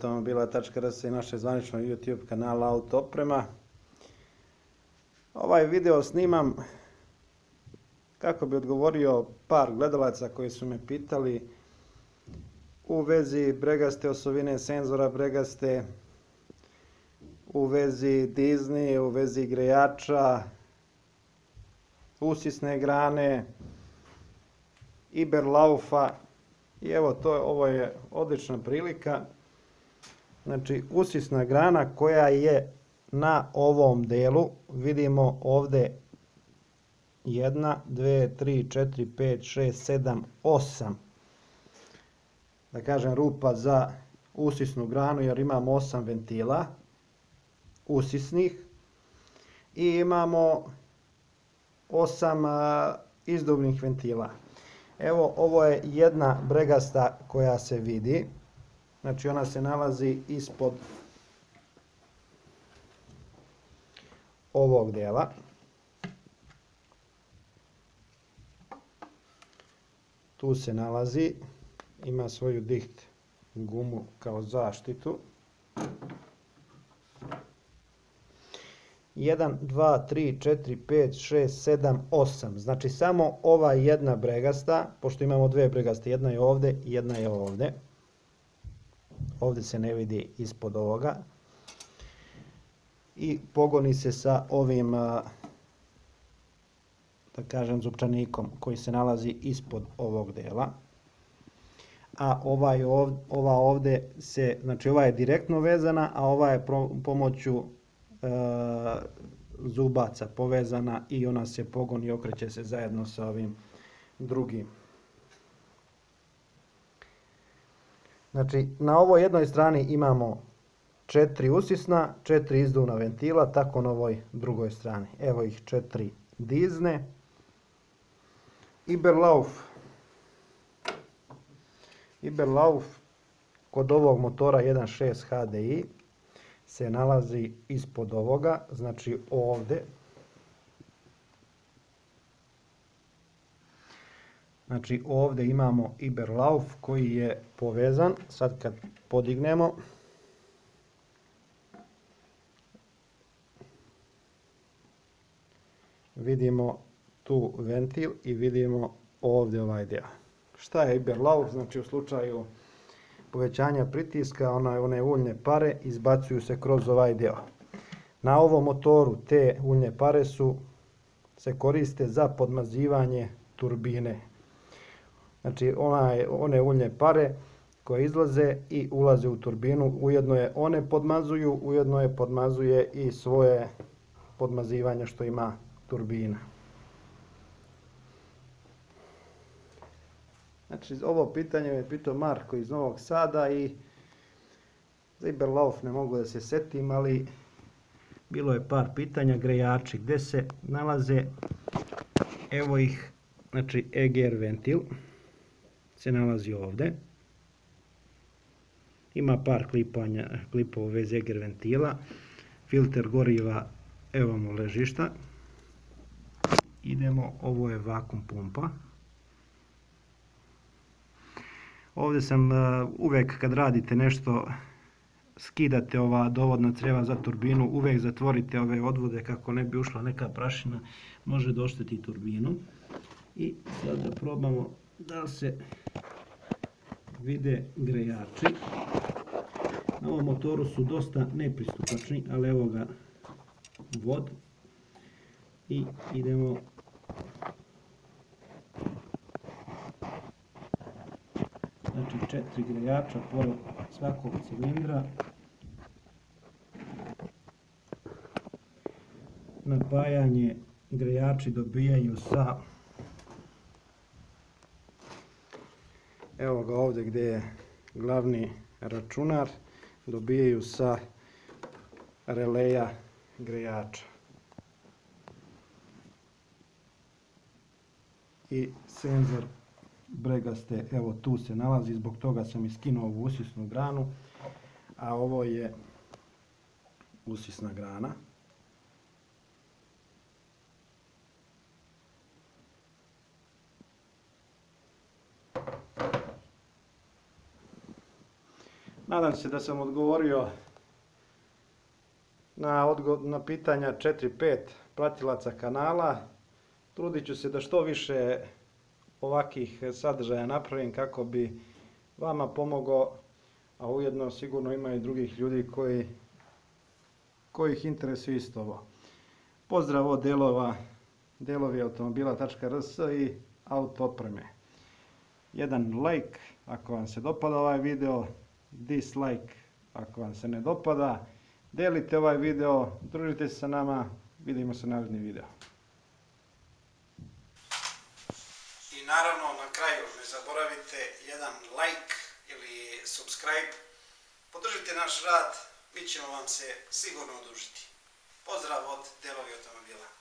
automobila.rs i naše zvanično YouTube kanala Auto Oprema. Ovaj video snimam kako bi odgovorio par gledalaca koji su me pitali u vezi bregaste osovine senzora bregaste, u vezi dizne, u vezi grejača, usisne grane, Iberlaufa. I evo, ovo je odlična prilika. Znači, usisna grana koja je na ovom delu, vidimo ovdje 1, 2, 3, 4, 5, 6, 7, 8, da kažem, rupa za usisnu granu, jer imamo 8 ventila usisnih i imamo 8 izduvnih ventila. Evo, ovo je jedna bregasta koja se vidi, znači ona se nalazi ispod ovog dela. Tu se nalazi, ima svoju diht gumu kao zaštitu. 1, 2, 3, 4, 5, 6, 7, 8. Znači samo ova jedna bregasta, pošto imamo dve bregaste, jedna je ovdje i jedna je ovdje. Ovdje se ne vidi ispod ovoga. I pogoni se sa ovim, da kažem, zupčanikom koji se nalazi ispod ovog dela. A ova ovdje se, znači ova je direktno vezana, a ova je pomoću zubaca povezana i ona se pogoni i okreće se zajedno sa ovim drugim. Znači, na ovoj jednoj strani imamo 4 usisna, 4 izduvna ventila, tako na ovoj drugoj strani. Evo ih 4 dizne. Iberlauf kod ovog motora 1.6 HDI se nalazi ispod ovoga, znači ovdje. Znači ovdje imamo Iberlauf koji je povezan. Sad kad podignemo, vidimo tu ventil i vidimo ovdje ovaj dio. Šta je Iberlauf? Znači u slučaju povećanja pritiska, one uljne pare izbacuju se kroz ovaj dio. Na ovom motoru te uljne pare se koriste za podmazivanje turbine. Znači one uljne pare koje izlaze i ulaze u turbinu, ujedno je one podmazuju, ujedno je podmazuje i svoje podmazivanje što ima turbina. Znači, ovo pitanje me pitao Marko iz Novog Sada i za Iberlauf ne mogu da se setim, ali bilo je par pitanja. Grejači gdje se nalaze, evo ih, znači EGR ventil se nalazi ovdje. Ima par klipova u vezi EGR ventila. Filter goriva, evo mu ležišta. Idemo, ovo je vakum pumpa. Ovdje sam uvijek kad radite nešto, skidate ova dovodna crijeva za turbinu, uvijek zatvorite ove odvode kako ne bi ušla neka prašina, može da ošteti turbinu. I sad da probamo da li se vide grejači. Na ovom motoru su dosta nepristupačni, ali evo ga vod. I idemo. Znači 4 grejača pored svakog cilindra. Napajanje grejači dobijaju sa, evo ga ovdje gdje je glavni računar, dobijaju sa releja grejača. I senzor bregaste, evo tu se nalazi, zbog toga sam iskinuo ovu usisnu granu, a ovo je usisna grana. Nadam se da sam odgovorio na pitanja 4-5 pratilaca kanala. Trudit ću se da što više ovakvih sadržaja napravim kako bi vama pomogao, a ujedno sigurno ima i drugih ljudi kojih interesuje isto ovo. Pozdrav od delovi automobila.rs i auto opreme. Jedan like ako vam se dopada ovaj video, dislike ako vam se ne dopada, delite ovaj video, družite se sa nama, vidimo se u narednim video. I naravno na kraju ne zaboravite jedan like ili subscribe, podržite naš rad, mi ćemo vam se sigurno odužiti. Pozdrav od delovi automobila.